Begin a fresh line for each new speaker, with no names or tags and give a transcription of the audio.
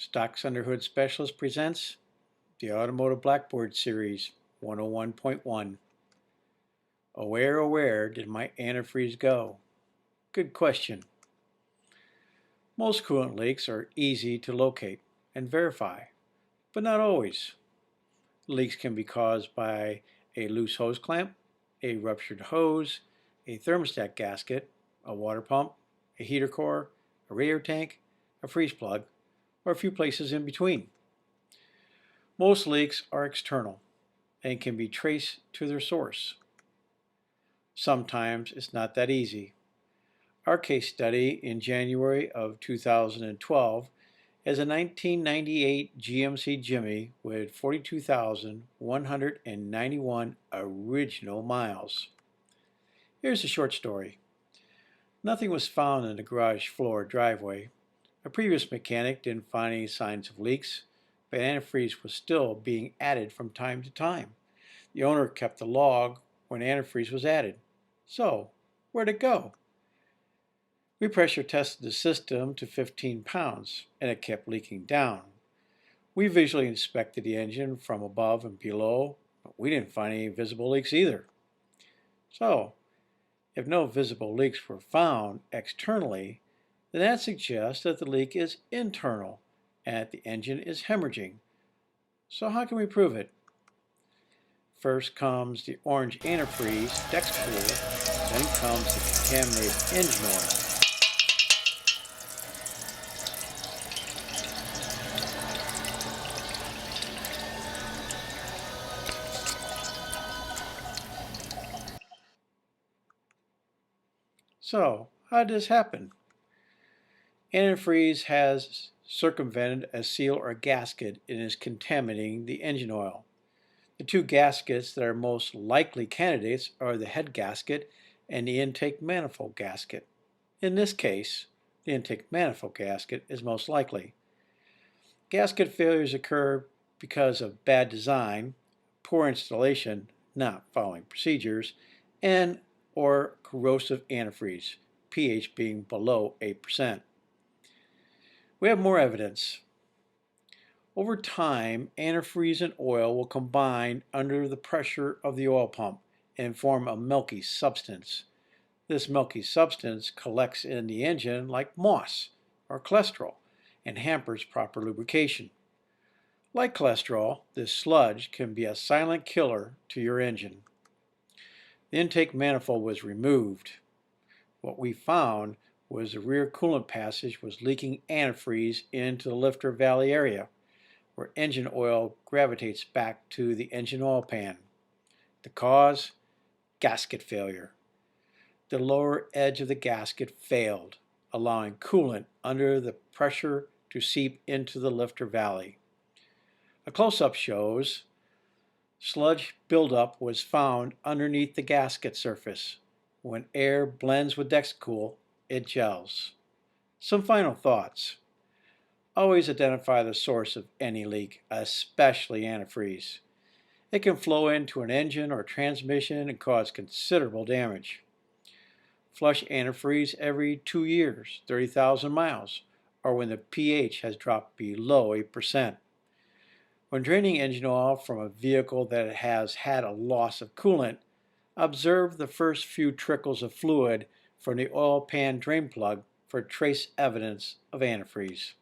Stock's Underhood Specialist presents the Automotive Blackboard Series 101.1. Oh, where did my antifreeze go? Good question. Most coolant leaks are easy to locate and verify, but not always. Leaks can be caused by a loose hose clamp, a ruptured hose, a thermostat gasket, a water pump, a heater core, a radiator tank, a freeze plug, or a few places in between. Most leaks are external and can be traced to their source. Sometimes it's not that easy. Our case study in January of 2012 is a 1998 GMC Jimmy with 42,191 original miles. Here's a short story. Nothing was found in the garage floor driveway. A previous mechanic didn't find any signs of leaks, but antifreeze was still being added from time to time. The owner kept the log when antifreeze was added. So, where'd it go? We pressure tested the system to 15 pounds, and it kept leaking down. We visually inspected the engine from above and below, but we didn't find any visible leaks either. So, if no visible leaks were found externally, then that suggests that the leak is internal and that the engine is hemorrhaging. So how can we prove it? First comes the orange antifreeze Dexcool, then comes the contaminated engine oil. So, how did this happen? Antifreeze has circumvented a seal or gasket and is contaminating the engine oil. The two gaskets that are most likely candidates are the head gasket and the intake manifold gasket. In this case, the intake manifold gasket is most likely. Gasket failures occur because of bad design, poor installation, not following procedures, and or corrosive antifreeze, pH being below 8%. We have more evidence. Over time, antifreeze and oil will combine under the pressure of the oil pump and form a milky substance. This milky substance collects in the engine like moss or cholesterol and hampers proper lubrication. Like cholesterol, this sludge can be a silent killer to your engine. The intake manifold was removed. What we found was the rear coolant passage was leaking antifreeze into the lifter valley area, where engine oil gravitates back to the engine oil pan. The cause? Gasket failure. The lower edge of the gasket failed, allowing coolant under the pressure to seep into the lifter valley. A close-up shows sludge buildup was found underneath the gasket surface. When air blends with Dexcool, it gels. Some final thoughts. Always identify the source of any leak, especially antifreeze. It can flow into an engine or transmission and cause considerable damage. Flush antifreeze every 2 years, 30,000 miles, or when the pH has dropped below 8%. When draining engine oil from a vehicle that has had a loss of coolant, observe the first few trickles of fluid from the oil pan drain plug for trace evidence of antifreeze.